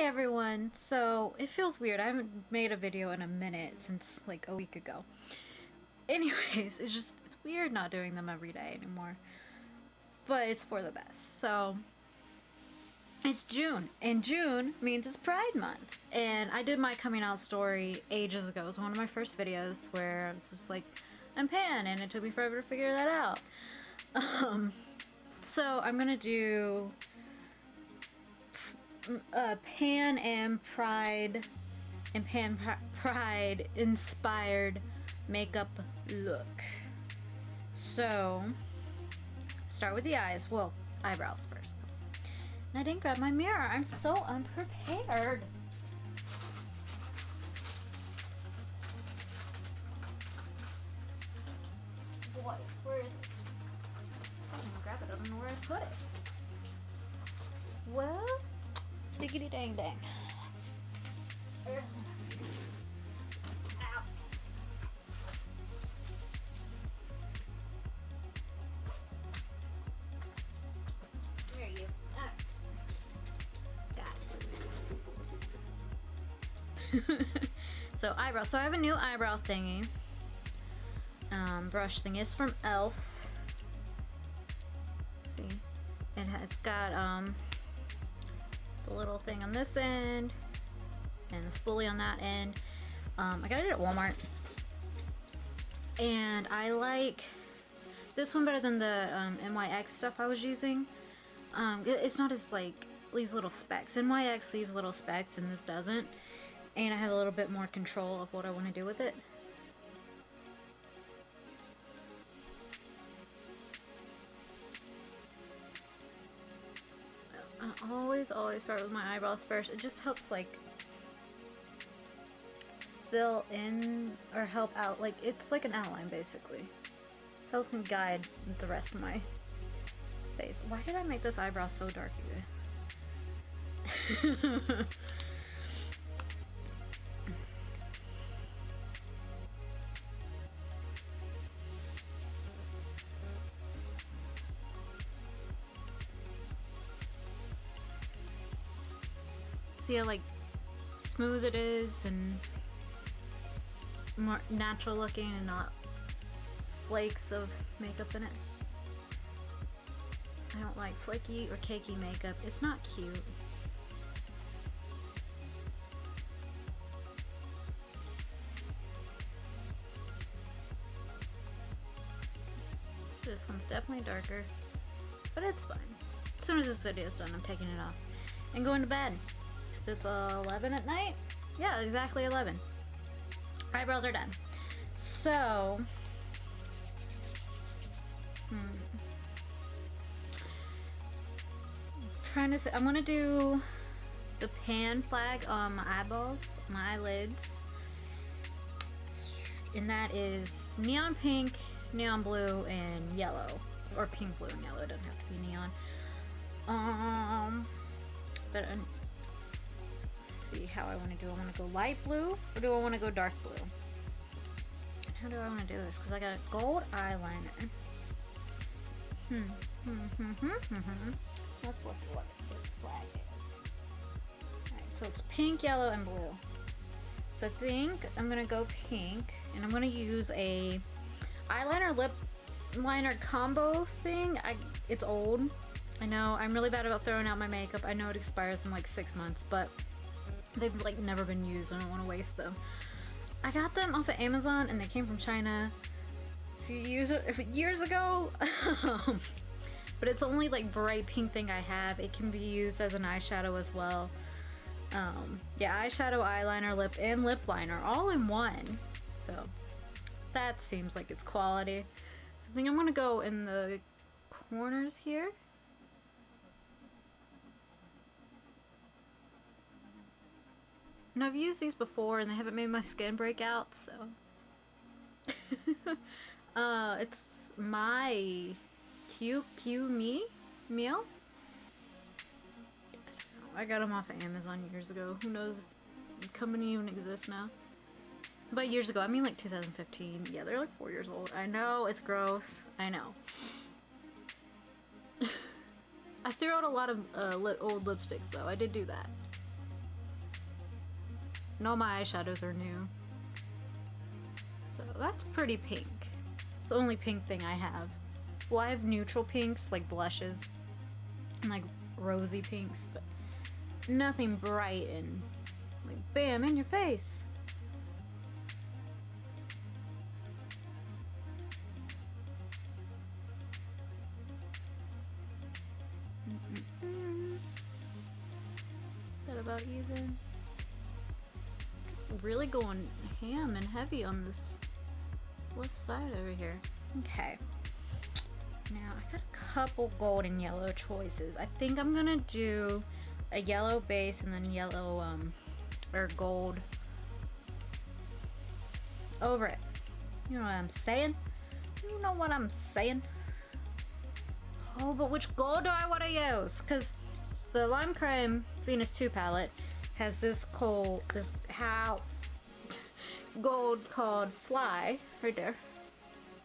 Hey everyone! So, it feels weird. I haven't made a video in a minute since like a week ago. Anyways, it's weird not doing them every day anymore. But it's for the best. So, it's June, and June means it's Pride Month. And I did my coming out story ages ago. It was one of my first videos where I was just like, I'm pan, and it took me forever to figure that out. So I'm gonna do pan and pride inspired makeup look. So start with the eyes. Well, eyebrows first. And I didn't grab my mirror. I'm so unprepared. What? Where is it? I didn't even grab it. I don't know where I put it. Well, diggity dang dang. Ow. Where are you? Ah. Got it. So eyebrow. So I have a new eyebrow thingy. Brush thing is from e.l.f. See, it's got the little thing on this end and the spoolie on that end. I got it at Walmart, and I like this one better than the NYX stuff I was using. It's not as like leaves little specks. NYX leaves little specks and this doesn't, and I have a little bit more control of what I want to do with it. I always start with my eyebrows first. It just helps like fill in or help out. Like it's like an outline basically. Helps me guide the rest of my face. Why did I make this eyebrow so dark, you guys? See how like smooth it is and more natural looking and not flakes of makeup in it. I don't like flaky or cakey makeup. It's not cute. This one's definitely darker, but it's fine. As soon as this video is done, I'm taking it off and going to bed. It's 11 at night? Yeah, exactly 11. Eyebrows are done. So, I'm gonna do the pan flag on my eyeballs, my eyelids. And that is neon pink, neon blue, and yellow. Or pink, blue, and yellow. It doesn't have to be neon. But see how I want to do. I want to go light blue, or do I want to go dark blue? And how do I want to do this? Because I got a gold eyeliner. Let's look at what this flag is. Alright, so it's pink, yellow, and blue. So I think I'm gonna go pink, and I'm gonna use a eyeliner lip liner combo thing. It's old. I know I'm really bad about throwing out my makeup. I know it expires in like 6 months, but they've like never been used. I don't want to waste them. I got them off of Amazon and they came from China a few years ago. But it's only like bright pink thing I have. It can be used as an eyeshadow as well. Yeah, eyeshadow, eyeliner, lip, and lip liner all in one. So that seems like it's quality. So I think I'm gonna go in the corners here. And I've used these before and they haven't made my skin break out, so. It's my QQ meal. I got them off of Amazon years ago. Who knows if the company even exists now. But years ago, I mean like 2015. Yeah, they're like 4 years old. I know, it's gross. I know. I threw out a lot of old lipsticks though. I did do that. And all my eyeshadows are new. So that's pretty pink. It's the only pink thing I have. Well, I have neutral pinks, like blushes, and like rosy pinks, but nothing bright and like bam, in your face. Is that about even? Just really going ham and heavy on this left side over here. Okay. Now I got a couple gold and yellow choices. I think I'm gonna do a yellow base and then yellow or gold over it. You know what I'm saying? You know what I'm saying? Oh, but which gold do I want to use? Because the Lime Crime Venus 2 palette has this gold called Fly right there.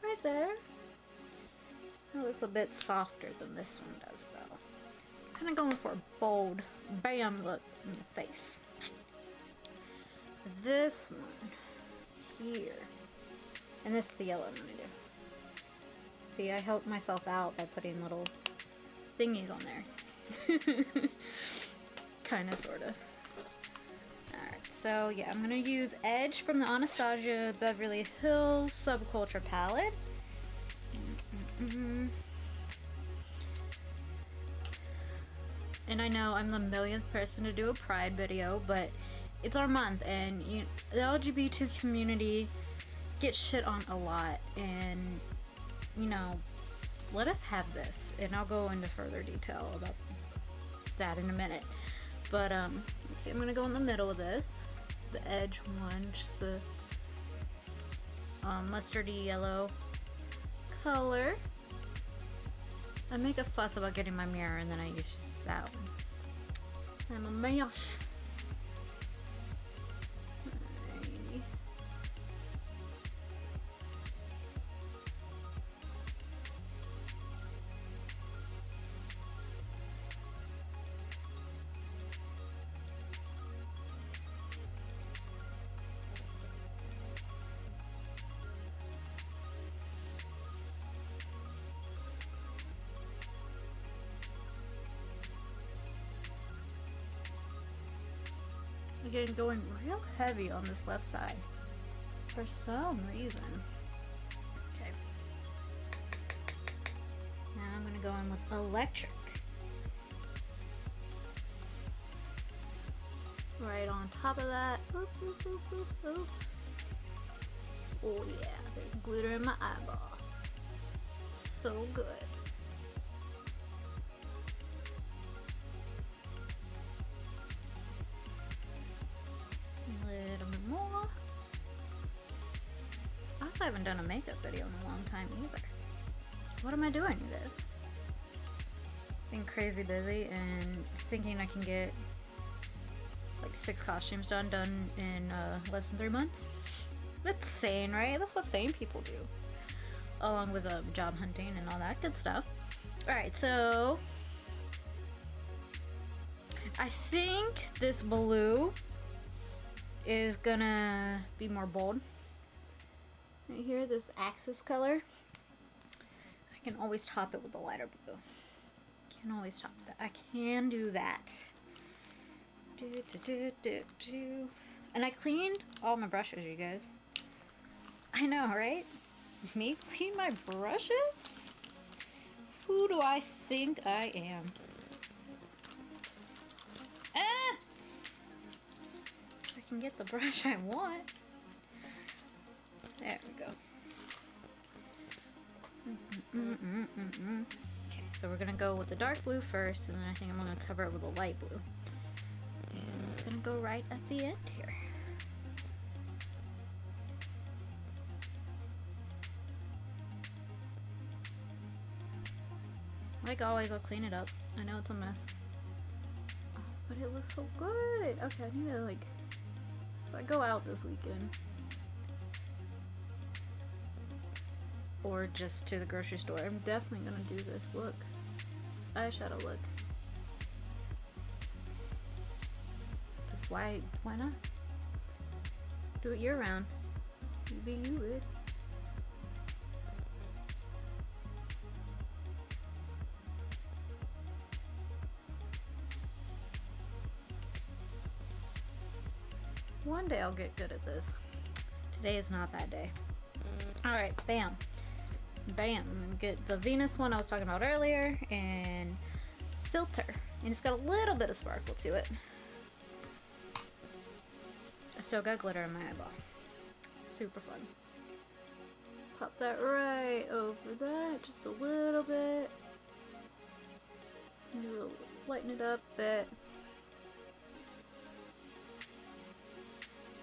Right there. A little bit softer than this one does though. Kind of going for a bold bam look in your face. This one here. And this is the yellow I'm gonna do. See, I helped myself out by putting little thingies on there. Kinda, sorta. Alright, so yeah, I'm gonna use Edge from the Anastasia Beverly Hills Subculture palette. And I know I'm the millionth person to do a Pride video, but it's our month, and the LGBT community gets shit on a lot, and let us have this, and I'll go into further detail about that in a minute. But let's see, I'm gonna go in the middle of this, the Edge one, just the mustardy yellow color. I make a fuss about getting my mirror, and then I use that one. I'm a mash. Again, going real heavy on this left side for some reason. Okay. Now I'm gonna go in with Electric. Right on top of that. Oop, oop, oop, oop, oop. Oh yeah, there's glitter in my eyeball. So good. More. I also haven't done a makeup video in a long time either. What am I doing, you guys? Been crazy busy and thinking I can get like 6 costumes done in less than 3 months. That's sane, right? That's what sane people do. Along with job hunting and all that good stuff. Alright, so I think this blue is gonna be more bold. Right here, this Axis color. I can always top it with a lighter blue. Can always top that. I can do that. And I cleaned all my brushes, you guys. I know, right? Me clean my brushes? Who do I think I am? Ah! Can get the brush I want. There we go. Okay, so we're gonna go with the dark blue first, and then I think I'm gonna cover it with a light blue. And it's gonna go right at the end here. Like always, I'll clean it up. I know it's a mess, but it looks so good. Okay, I need to like. If I go out this weekend, or just to the grocery store, I'm definitely gonna do this look. Eyeshadow look. Cause why not? Do it year round. You be you, it. One day I'll get good at this. Today is not that day. Alright, bam. Bam. Get the Venus one I was talking about earlier, and filter. And it's got a little bit of sparkle to it. I still got glitter in my eyeball. Super fun. Pop that right over that, just a little bit. Lighten it up a bit.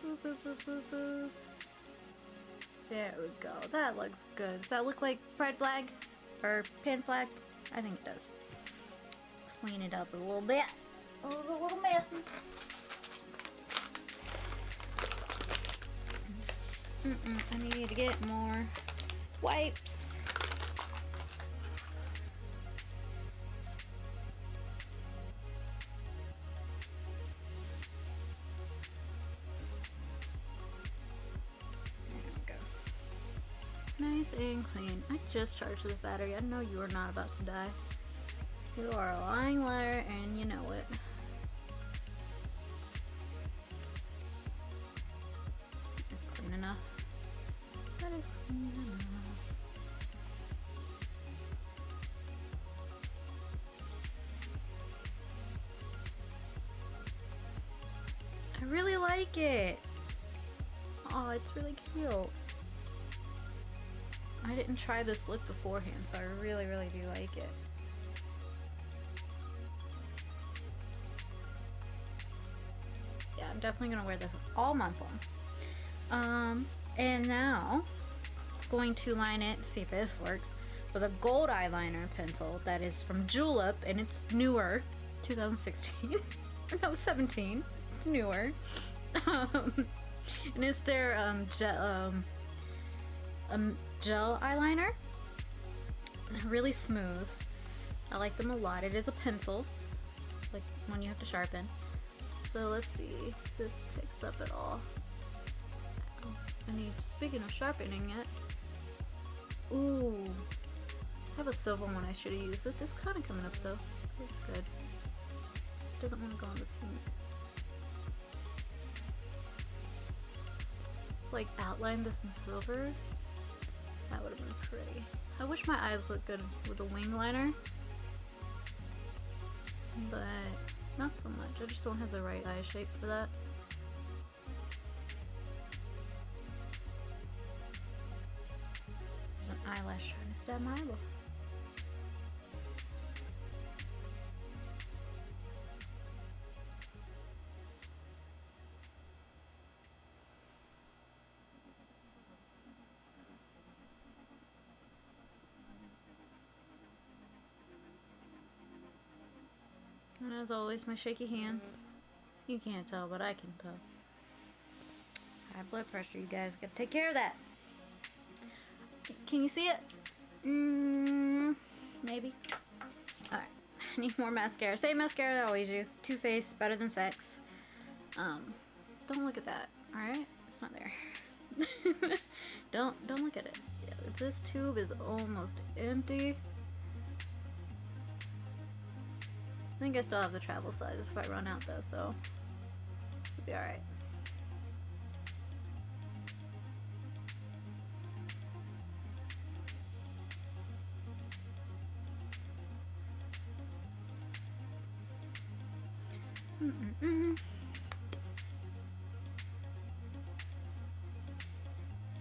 Boop, boop, boop, boop, boop. There we go. That looks good. Does that look like pride flag? Or pan flag? I think it does. Clean it up a little bit. A little messy. I need to get more wipes. There we go. Nice and clean. I just charged this battery. I know you are not about to die. You are a lying liar and you know it. It's clean enough. That is clean enough. I really like it. Oh, it's really cute. I didn't try this look beforehand, so I really, really do like it. Yeah, I'm definitely gonna wear this all month long. And now, going to line it, see if this works, with a gold eyeliner pencil that is from Julep, and it's newer, 2016. No, 17. It's newer. And it's their gel eyeliner. Really smooth. I like them a lot. It is a pencil, like one you have to sharpen. So let's see if this picks up at all. Speaking of sharpening it, ooh, I have a silver one I should have used. This is kind of coming up though. It's good. Doesn't want to go on the pink. Like outline this in silver. That would have been pretty. I wish my eyes looked good with a wing liner, but not so much. I just don't have the right eye shape for that. There's an eyelash trying to stab my eyeball. And as always, my shaky hand. You can't tell, but I can tell. High blood pressure, you guys. Gotta take care of that. Can you see it? Maybe. Alright. I need more mascara. Same mascara I always use. Too Faced, Better Than Sex. Don't look at that. Alright? It's not there. Don't look at it. Yeah, this tube is almost empty. I think I still have the travel sizes if I run out though, so it'll be alright.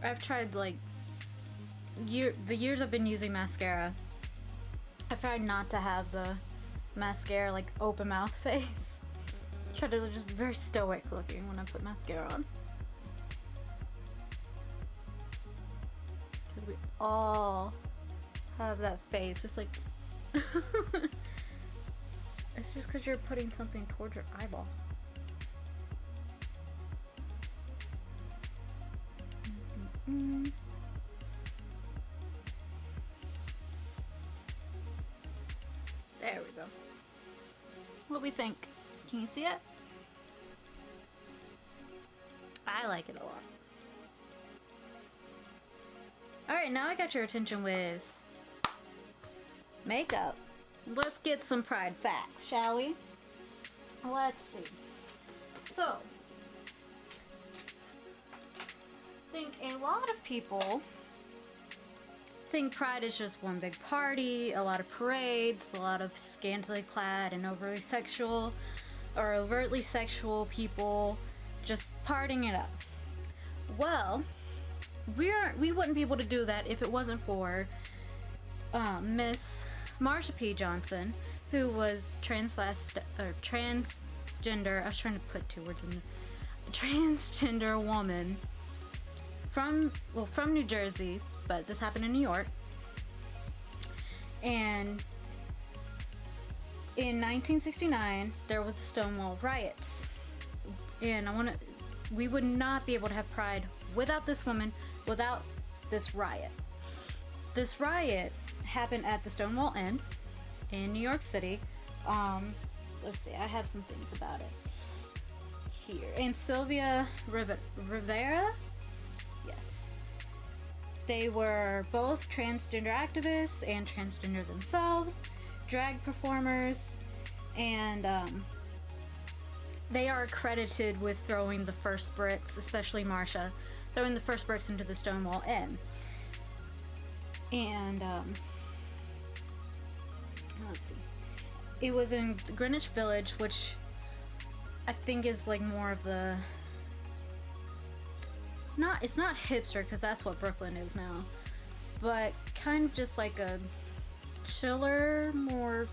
I've tried like the years I've been using mascara, I've tried not to have the mascara like open mouth face. Try to just be very stoic looking when I put mascara on. Because we all have that face, just like it's just because you're putting something towards your eyeball. There we go. What we think? Can you see it? I like it a lot. Alright, now I got your attention with makeup. Let's get some Pride facts, shall we? Let's see. So, I think a lot of people think Pride is just one big party, a lot of parades, a lot of scantily clad and overtly sexual people just partying it up. Well, we wouldn't be able to do that if it wasn't for Miss Marsha P. Johnson, who was transgender. I was trying to put two words in there. Transgender woman from New Jersey, but this happened in New York. And in 1969, there was the Stonewall riots, and we would not be able to have Pride without this woman, without this riot. This riot happened at the Stonewall Inn in New York City. Let's see, I have some things about it here. And Sylvia Rivera, yes, they were both transgender activists and transgender themselves, drag performers, and they are credited with throwing the first bricks, especially Marsha, throwing the first bricks into the Stonewall Inn. And let's see, it was in Greenwich Village, which I think is like more of the it's not hipster, because that's what Brooklyn is now, but kind of just like a chiller, more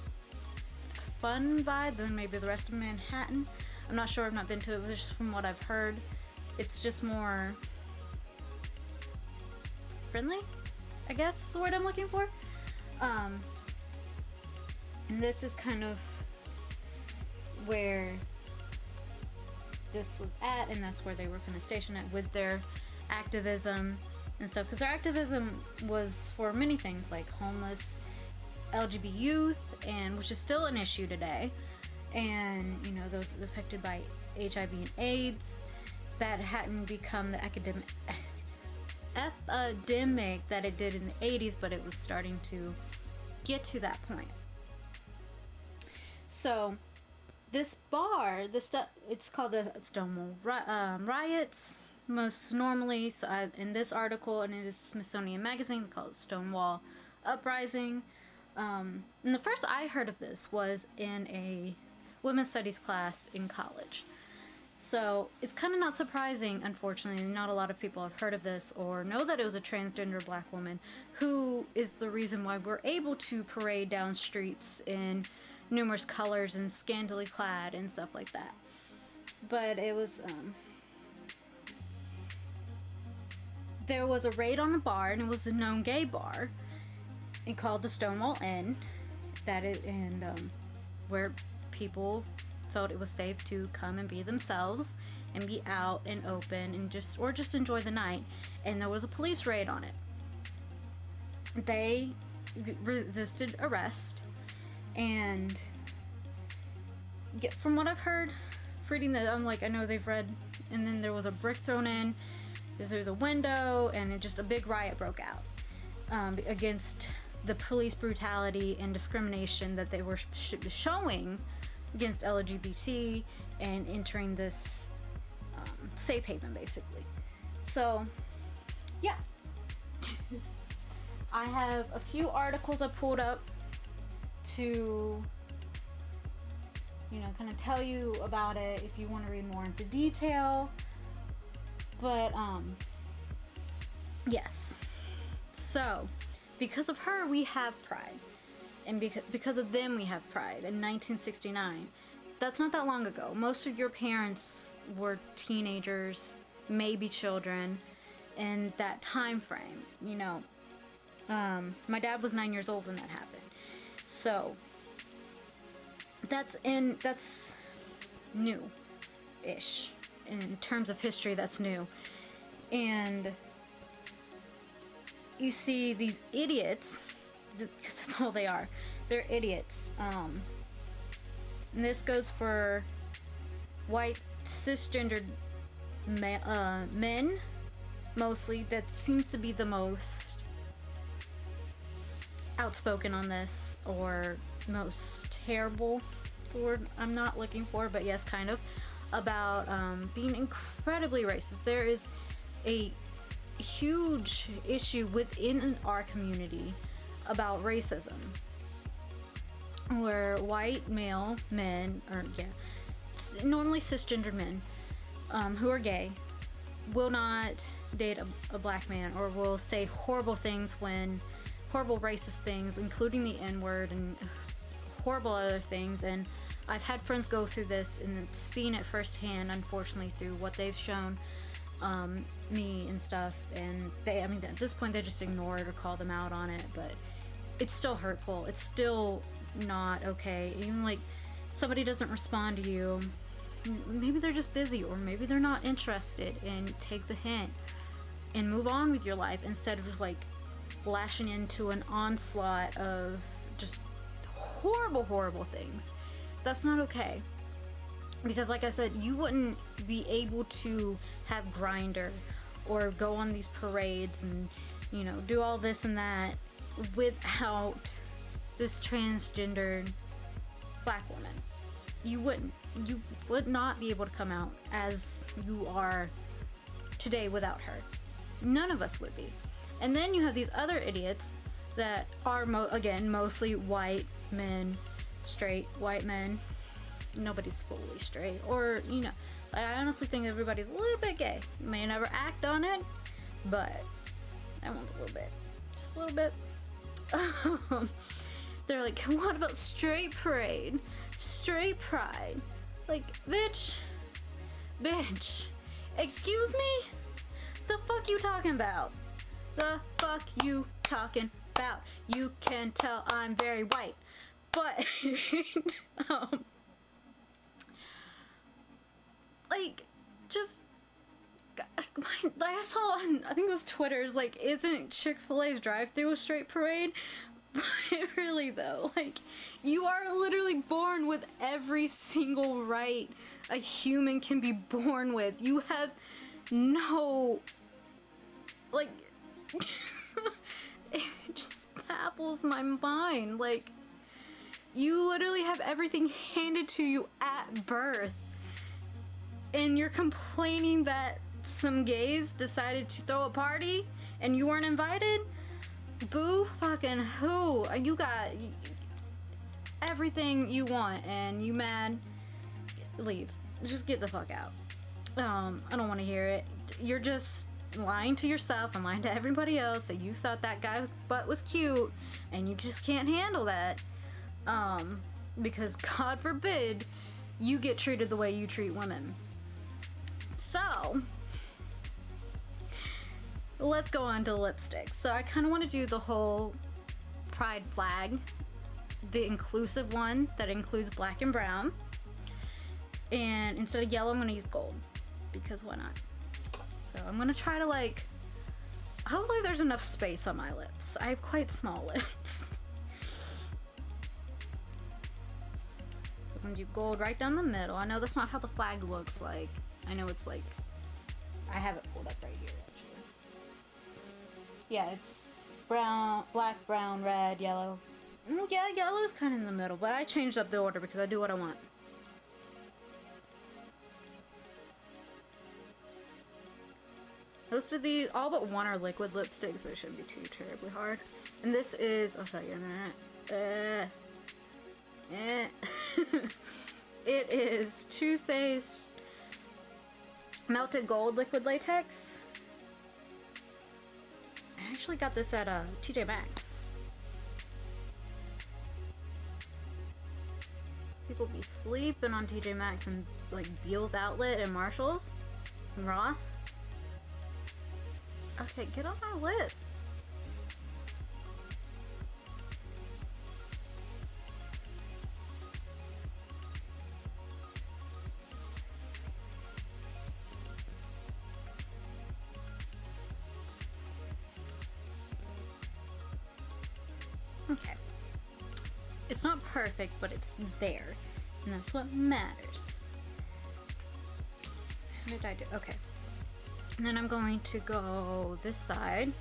fun vibe than maybe the rest of Manhattan. I'm not sure, I've not been to it, but just from what I've heard, it's just more friendly, I guess is the word I'm looking for. And this is kind of where this was at, and that's where they were kind of stationed at with their activism and stuff, because their activism was for many things like homeless, LGBT youth, and which is still an issue today, and those affected by HIV and AIDS. That hadn't become the epidemic that it did in the 80s, but it was starting to get to that point. So this bar, it's called the Stonewall Riots, most normally. So in this article, and it is Smithsonian Magazine, they call it Stonewall Uprising. And the first I heard of this was in a women's studies class in college. So it's kind of not surprising, unfortunately, not a lot of people have heard of this or know that it was a transgender black woman who is the reason why we're able to parade down streets in numerous colors and scantily clad and stuff like that. But it was there was a raid on a bar, and it was a known gay bar, and called the Stonewall Inn, where people felt it was safe to come and be themselves and be out and open and just enjoy the night. And there was a police raid on it. They resisted arrest, and from what I've heard, reading that, I know they've read, and then there was a brick thrown in through the window, and a big riot broke out against the police brutality and discrimination that they were showing against LGBT and entering this safe haven, basically. So, yeah. I have a few articles I pulled up to, kind of tell you about it if you want to read more into detail. But, yes. So, because of her, we have Pride. And because of them, we have Pride in 1969. That's not that long ago. Most of your parents were teenagers, maybe children, in that time frame. My dad was 9 years old when that happened. So that's new-ish. In terms of history, that's new. And you see these idiots, because that's all they are. They're idiots. And this goes for white cisgendered men, mostly, that seems to be the most outspoken on this, or most terrible, the word I'm not looking for, but yes, kind of, about being incredibly racist. There is a huge issue within our community about racism, where white male men, or normally cisgendered men, who are gay, will not date a black man, or will say horrible things, horrible racist things, including the N-word and horrible other things. And I've had friends go through this and seen it firsthand, unfortunately, through what they've shown me and stuff. And I mean, at this point, they just ignore it or call them out on it, but it's still hurtful. It's still not okay. Even like somebody doesn't respond to you, maybe they're just busy, or maybe they're not interested, and take the hint and move on with your life, instead of like lashing into an onslaught of just horrible things. That's not okay. Because like I said, you wouldn't be able to have Grindr or go on these parades and, you know, do all this and that without this transgendered black woman. You would not be able to come out as you are today without her. None of us would be. And then you have these other idiots that are again mostly white men, straight white men. Nobody's fully straight, or, you know, I honestly think everybody's a little bit gay. You may never act on it, but I want a little bit, just a little bit. They're like, what about straight parade, straight pride? Like, bitch, excuse me, the fuck you talking about? The fuck you talking about? You can tell I'm very white, but like, just, I saw on, I think it was Twitter's, like, isn't Chick-fil-A's drive-thru a straight parade? But really though, like, you are literally born with every single right a human can be born with. You have no, like, it just baffles my mind. Like, you literally have everything handed to you at birth, and you're complaining that some gays decided to throw a party and you weren't invited? Boo fucking who? You got everything you want and you mad? Leave. Just get the fuck out. I don't want to hear it. You're just lying to yourself and lying to everybody else that you thought that guy's butt was cute, and you just can't handle that. Because God forbid you get treated the way you treat women. So, let's go on to lipsticks. So I kind of want to do the whole pride flag, the inclusive one that includes black and brown. And instead of yellow, I'm going to use gold, because why not? So I'm going to try to, like, hopefully there's enough space on my lips. I have quite small lips. So I'm going to do gold right down the middle. I know that's not how the flag looks like. I know it's like, I have it pulled up right here, actually. Yeah, it's brown, black, brown, red, yellow. Yeah, yellow is kind of in the middle, but I changed up the order because I do what I want. Most of these, all but one, are liquid lipsticks, so it shouldn't be too terribly hard. And this is, I'll show you in a minute. It is Too Faced Melted Gold Liquid Latex. I actually got this at TJ Maxx. People be sleeping on TJ Maxx and like Beal's Outlet and Marshall's and Ross. Okay, get on my lip. Okay. It's not perfect, but it's there. And that's what matters. How did I do? Okay. And then I'm going to go this side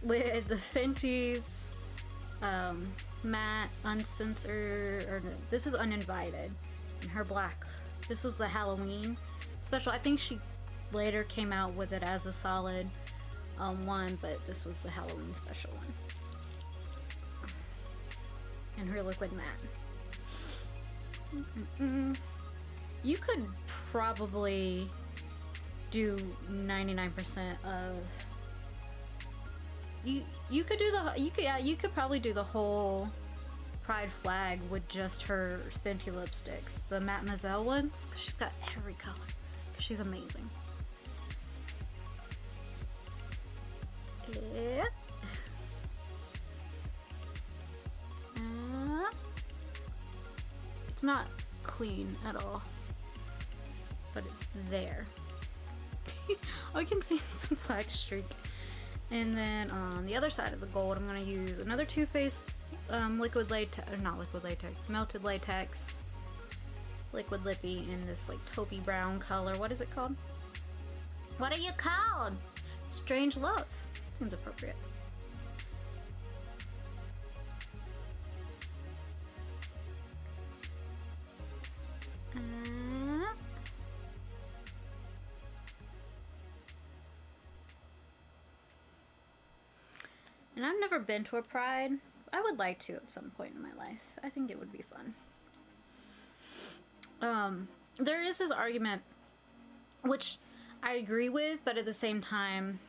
with the Fenty's matte uncensored, or no, this is uninvited, and her black. This was the Halloween special. I think she later came out with it as a solid one, but this was the Halloween special one. And her liquid matte. You could probably do 99% of you could do the you could probably do the whole pride flag with just her Fenty lipsticks, the Mademoiselle ones, 'cause she's got every color, 'cause she's amazing. Yeah. It's not clean at all, but it's there. I can see some black streak. And then on the other side of the gold, I'm going to use another Too Faced liquid latex, or not liquid latex, melted latex liquid lippy in this like taupey brown color. What is it called? What are you called? Strange Love. Seems appropriate. And I've never been to a pride. I would like to at some point in my life. I think it would be fun. There is this argument, which I agree with, but at the same time,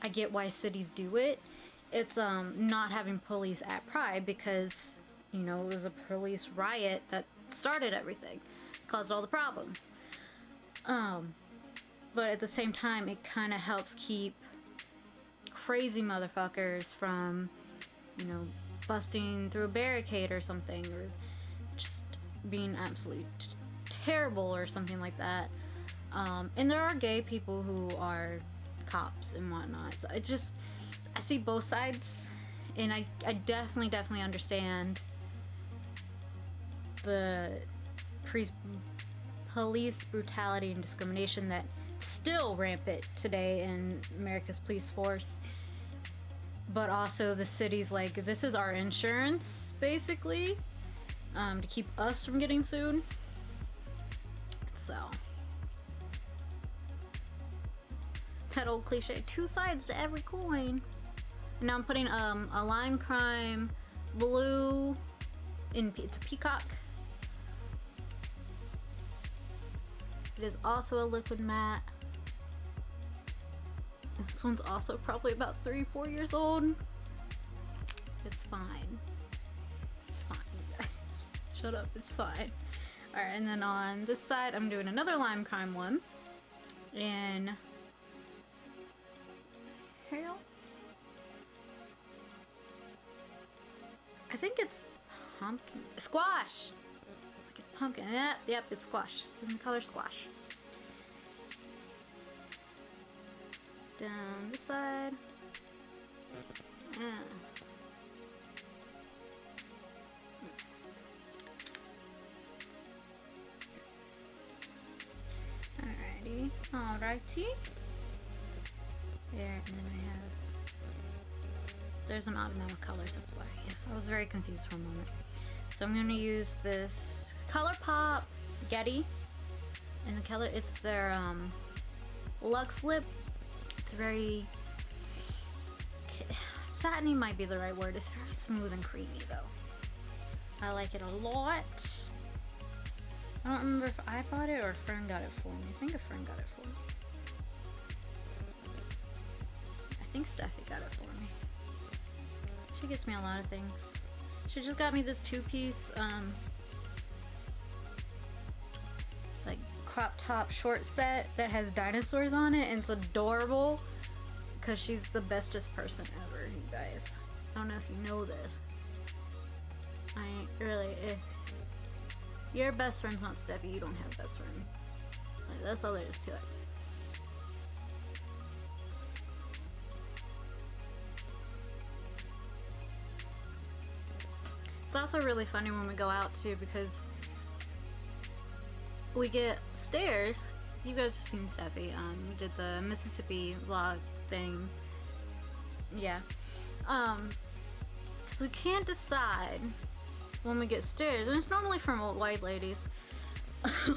I get why cities do it. It's not having police at Pride because, you know, it was a police riot that started everything, caused all the problems. But at the same time, it kind of helps keep crazy motherfuckers from, you know, busting through a barricade or something, or just being absolutely terrible or something like that. And there are gay people who are cops and whatnot. So I see both sides, and I definitely understand the police brutality and discrimination that still rampant today in America's police force. But also the city's like, this is our insurance, basically, to keep us from getting sued. So, that old cliche, two sides to every coin. And now I'm putting a lime crime blue in, it's a peacock. It is also a liquid matte. This one's also probably about 3-4 years old. It's fine. It's fine, you guys. Shut up, it's fine. Alright, and then on this side, I'm doing another lime crime one. In Hale? I think it's pumpkin. Squash! Like it's pumpkin. Yep, it's squash. It's in the color squash. Down this side. Alrighty. Alrighty. There, and then I have... There's an odd amount of colors, that's why. Yeah, I was very confused for a moment. So I'm going to use this ColourPop Getty. And the color, it's their Luxe Lip. It's very... satiny might be the right word. It's very smooth and creamy, though. I like it a lot. I don't remember if I bought it or a friend got it for me. I think a friend got it for me. I think Steffi got it for me. She gets me a lot of things. She just got me this two-piece, like, crop top short set that has dinosaurs on it, and it's adorable because she's the bestest person ever, you guys. I don't know if you know this. I ain't really, if your best friend's not Steffi, you don't have best friend. Like, that's all there is to it. It's also really funny when we go out too, because we get stares You guys have seen Steffi. We did the Mississippi vlog thing. Yeah. Because we can't decide when we get stares, and it's normally from old white ladies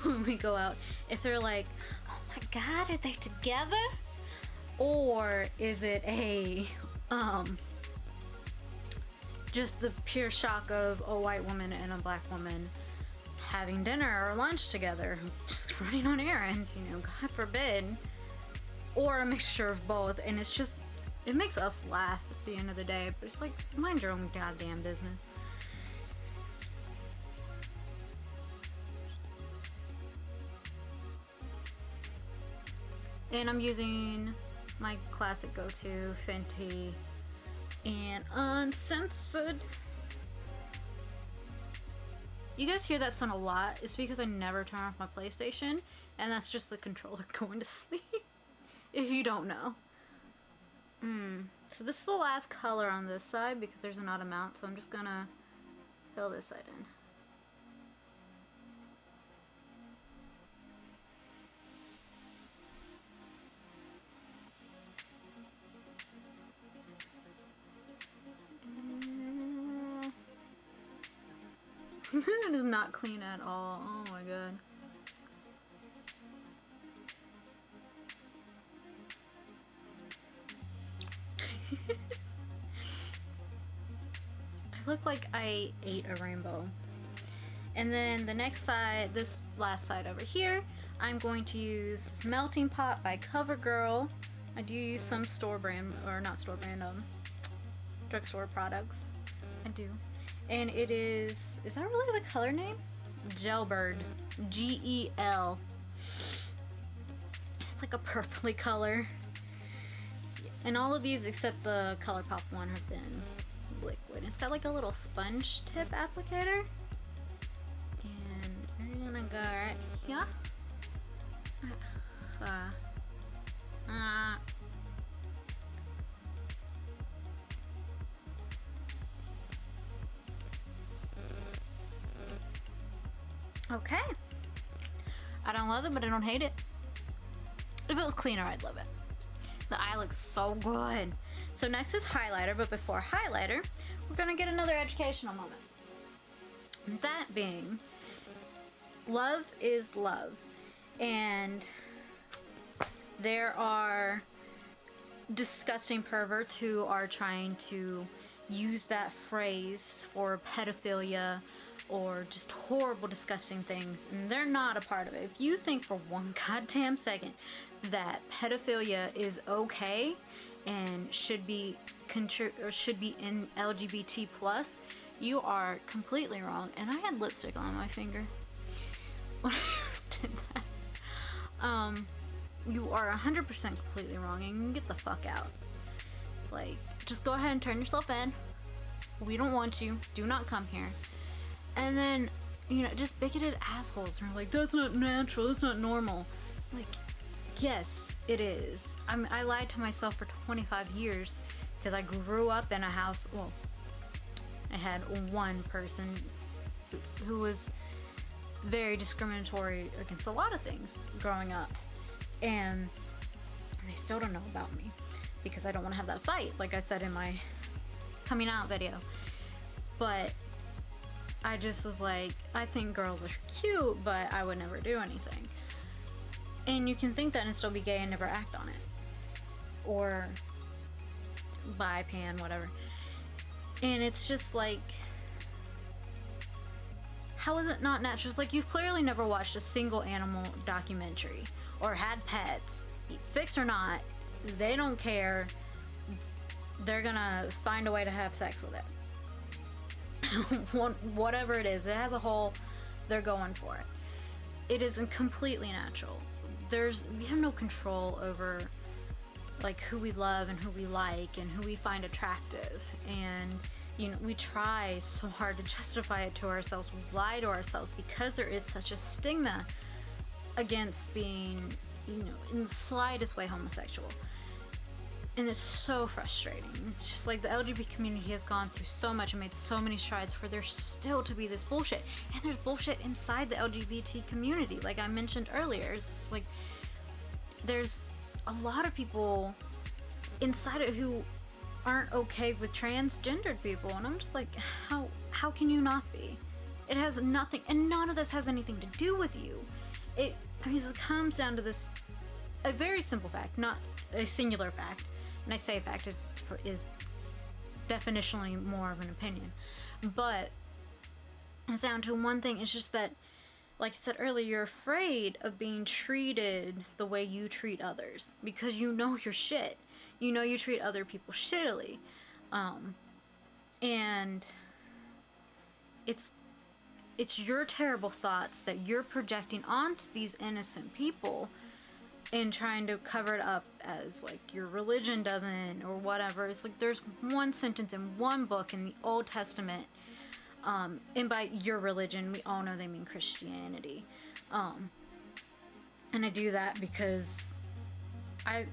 when we go out, if they're like, oh my god, are they together? Or is it a, just the pure shock of a white woman and a black woman having dinner or lunch together, just running on errands, you know, God forbid. Or a mixture of both, and it's just, it makes us laugh at the end of the day, but it's like, mind your own goddamn business. And I'm using my classic go-to Fenty and Uncensored. You guys hear that sound a lot. It's because I never turn off my PlayStation, and that's just the controller going to sleep. If you don't know. So this is the last color on this side because there's an odd amount, so I'm just gonna fill this side in. It is not clean at all. Oh my god. I look like I ate a rainbow. And then the next side, this last side over here, I'm going to use Melting Pot by CoverGirl. I do use some store brand, or not store brand, drugstore products. I do. And it is that really the color name? Gelbird. G-E-L. It's like a purpley color. And all of these except the ColourPop one have been liquid. It's got like a little sponge tip applicator. And we're gonna go right here. Okay. I don't love it, but I don't hate it. If it was cleaner, I'd love it. The eye looks so good. So next is highlighter, but before highlighter, we're gonna get another educational moment. That being, love is love. And there are disgusting perverts who are trying to use that phrase for pedophilia or just horrible, disgusting things, and they're not a part of it. If you think for one goddamn second that pedophilia is okay and should be in LGBT plus, you are completely wrong. And I had lipstick on my finger when I did that. You are 100% completely wrong, and you can get the fuck out. Like, just go ahead and turn yourself in. We don't want you. Do not come here. And then, you know, just bigoted assholes are like, that's not natural, that's not normal. Like, yes, it is. I lied to myself for 25 years because I grew up in a house, well, I had one person who was very discriminatory against a lot of things growing up. And they still don't know about me because I don't want to have that fight, like I said in my coming out video. But I just was like, I think girls are cute, but I would never do anything. And you can think that and still be gay and never act on it. Or bi, pan, whatever. And it's just like, how is it not natural? It's like you've clearly never watched a single animal documentary or had pets. Fixed or not, they don't care. They're gonna find a way to have sex with it. Whatever it is, it has a hole, they're going for it. It isn't completely natural. We have no control over like who we love and who we like and who we find attractive. And you know, we try so hard to justify it to ourselves. We lie to ourselves because there is such a stigma against being, you know, in the slightest way homosexual. And it's so frustrating. It's just like the LGBT community has gone through so much and made so many strides for there still to be this bullshit. And there's bullshit inside the LGBT community, like I mentioned earlier. It's like there's a lot of people inside it who aren't okay with transgendered people, and I'm just like, how can you not be? It has nothing, and none of this has anything to do with you. It comes down to this, a very simple fact, not a singular fact. And I say fact, it is definitionally more of an opinion, but it's down to one thing. It's just that, like I said earlier, you're afraid of being treated the way you treat others because you know your shit. You know you treat other people shittily, and it's your terrible thoughts that you're projecting onto these innocent people and trying to cover it up as like your religion doesn't or whatever. It's like there's one sentence in one book in the Old Testament, and by your religion we all know they mean Christianity, and I do that because I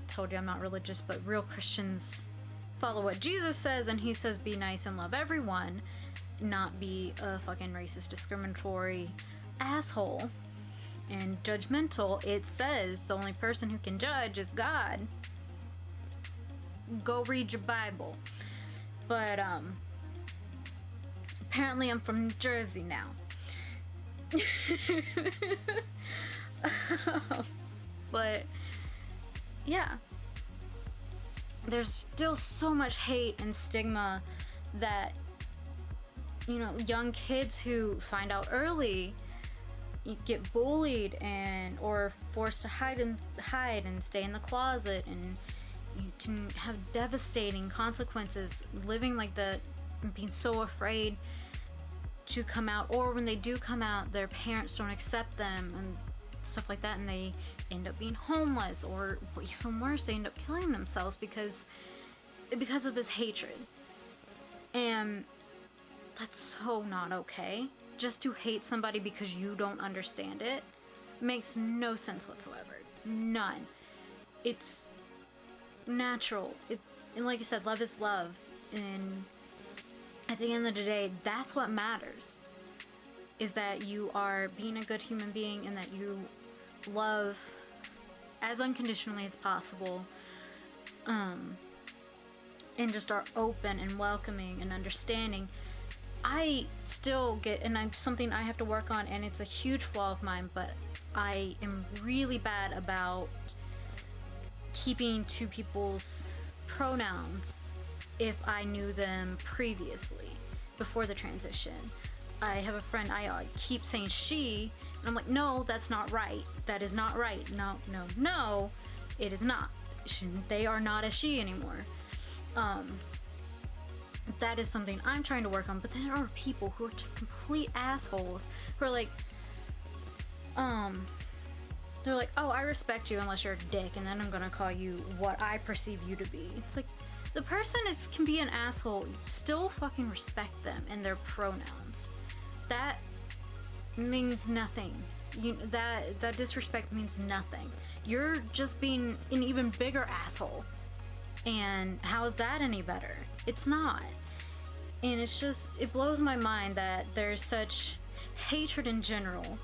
told you I'm not religious, but real Christians follow what Jesus says, and he says be nice and love everyone, not be a fucking racist, discriminatory asshole and judgmental. It says the only person who can judge is God. Go read your Bible. But apparently I'm from New Jersey now. But yeah, there's still so much hate and stigma that, you know, young kids who find out early get bullied and or forced to hide and stay in the closet, and you can have devastating consequences living like that and being so afraid to come out, or when they do come out their parents don't accept them and stuff like that, and they end up being homeless, or even worse, they end up killing themselves because of this hatred. And that's so not okay. Just to hate somebody because you don't understand it makes no sense whatsoever. None. It's natural. And like I said, love is love. And at the end of the day, that's what matters. Is that you are being a good human being and that you love as unconditionally as possible. And just are open and welcoming and understanding. I still get, and I'm something I have to work on, and it's a huge flaw of mine, but I am really bad about keeping to people's pronouns if I knew them previously, before the transition. I have a friend, I keep saying she, and I'm like, no, that's not right. That is not right. No, it is not. They are not a she anymore. That is something I'm trying to work on, but there are people who are just complete assholes who are like, they're like, oh, I respect you unless you're a dick, and then I'm gonna call you what I perceive you to be. It's like, the person can be an asshole, still fucking respect them and their pronouns. That means nothing. That disrespect means nothing. You're just being an even bigger asshole. And how is that any better? It's not. And it's just, it blows my mind that there's such hatred in general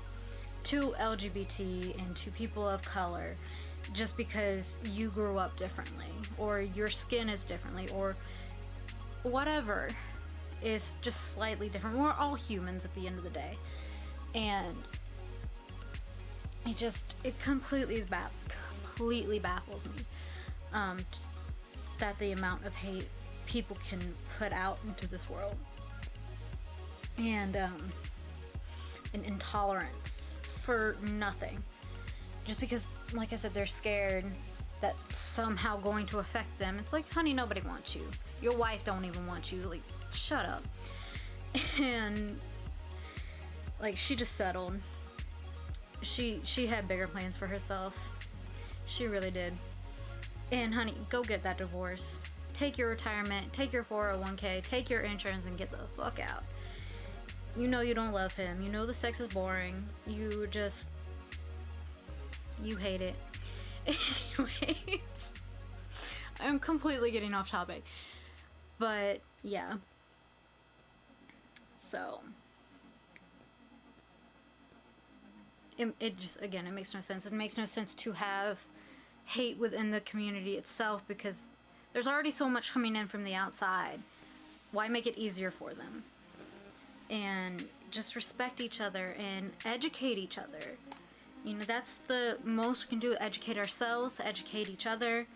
to LGBT and to people of color just because you grew up differently, or your skin is differently, or whatever is just slightly different. We're all humans at the end of the day. And it completely baffles me that the amount of hate people can put out into this world, and an intolerance for nothing, just because, like I said, they're scared that somehow going to affect them. It's like, honey, nobody wants you. Your wife don't even want you. Like, shut up. And like, she just settled. She had bigger plans for herself. She really did. And honey, go get that divorce. Take your retirement, take your 401k, take your insurance, and get the fuck out. You know you don't love him. You know the sex is boring. You hate it. Anyways, I'm completely getting off topic. But yeah. So it just, again, it makes no sense. It makes no sense to have hate within the community itself because there's already so much coming in from the outside. Why make it easier for them? And just respect each other and educate each other. You know, that's the most we can do. Educate ourselves, educate each other,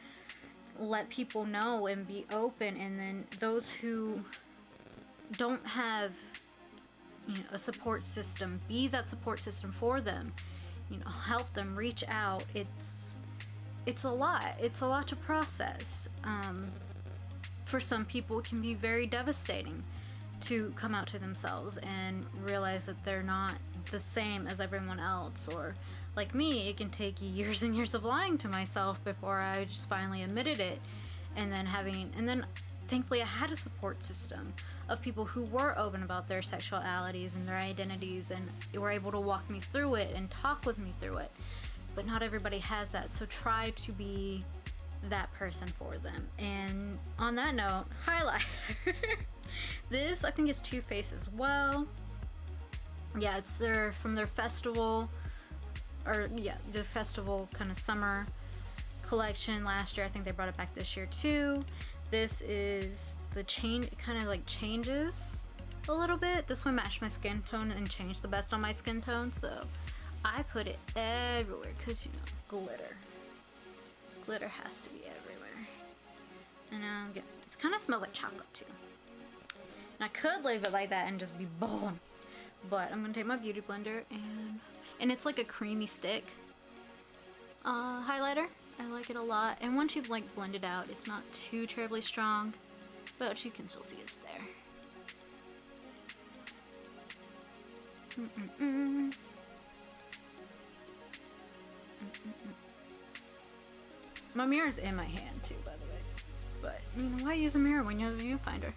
let people know and be open. And then those who don't have, you know, a support system, be that support system for them. You know, help them, reach out. It's a lot. It's a lot to process. For some people, it can be very devastating to come out to themselves and realize that they're not the same as everyone else. Or like me, it can take years and years of lying to myself before I just finally admitted it. And then thankfully I had a support system of people who were open about their sexualities and their identities and were able to walk me through it and talk with me through it. But not everybody has that, so try to be that person for them. And on that note, highlighter. This, I think, is Too Faced as well. Yeah, it's from their festival, or yeah, the festival kind of summer collection last year. I think they brought it back this year too. This is the change, it kind of like changes a little bit. This one matched my skin tone and changed the best on my skin tone, so I put it everywhere because, you know, glitter has to be everywhere. And it kind of smells like chocolate too. And I could leave it like that and just be bold, but I'm gonna take my beauty blender and it's like a creamy stick highlighter. I like it a lot, and once you've like blended out, it's not too terribly strong, but you can still see it's there. My mirror's in my hand too, by the way. But, you know, why use a mirror when you have a viewfinder?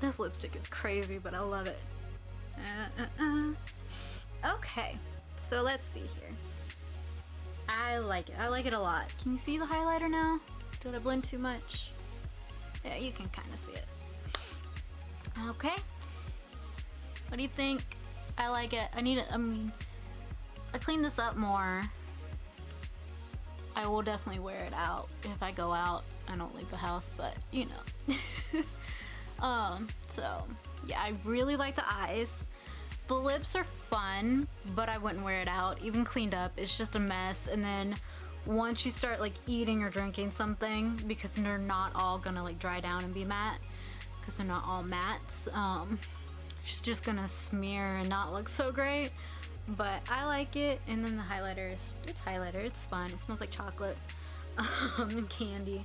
This lipstick is crazy, but I love it. Okay, so let's see here. I like it. I like it a lot. Can you see the highlighter now? Did I blend too much? Yeah, you can kind of see it. Okay. What do you think? I like it. I clean this up more. I will definitely wear it out if I go out. I don't leave the house, but you know. So yeah, I really like the eyes. The lips are fun, but I wouldn't wear it out. Even cleaned up, it's just a mess. And then once you start like eating or drinking something, because they're not all gonna like dry down and be matte, because they're not all mattes, it's just gonna smear and not look so great. But I like it. And then the highlighter, it's highlighter, it's fun. It smells like chocolate and candy.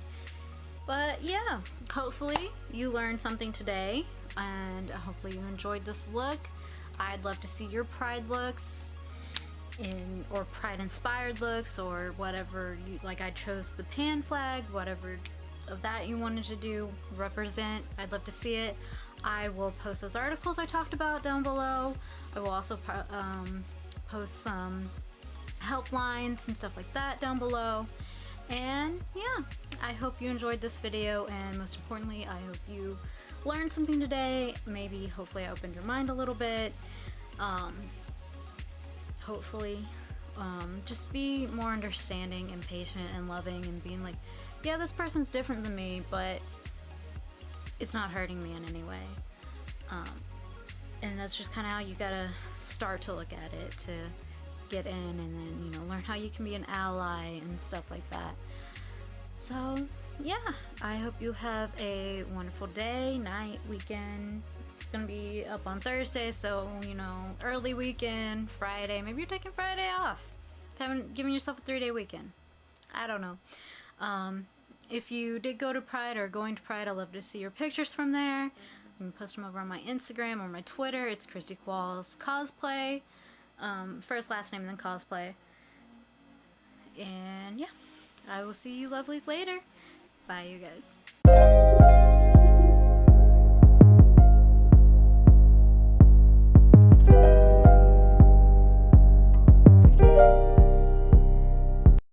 But yeah, hopefully you learned something today, and hopefully you enjoyed this look. I'd love to see your pride looks or pride inspired looks, or whatever you like. I chose the pan flag, whatever of that you wanted to do, represent. I'd love to see it. I will post those articles I talked about down below. I will also post some helplines and stuff like that down below. And yeah, I hope you enjoyed this video, and most importantly, I hope you learned something today. Maybe, hopefully, I opened your mind a little bit. Hopefully, just be more understanding and patient and loving, and being like, yeah, this person's different than me, but it's not hurting me in any way. And that's just kind of how you gotta start to look at it, to get in, and then, you know, learn how you can be an ally and stuff like that. So yeah, I hope you have a wonderful day, night, weekend. It's gonna be up on Thursday, so, you know, early weekend, Friday. Maybe you're taking Friday off, giving yourself a 3-day weekend. I don't know. If you did go to Pride or going to Pride, I'd love to see your pictures from there. You can post them over on my Instagram or my Twitter. It's Christye Qualls Cosplay. First, last name, and then cosplay. And yeah, I will see you lovelies later. Bye, you guys.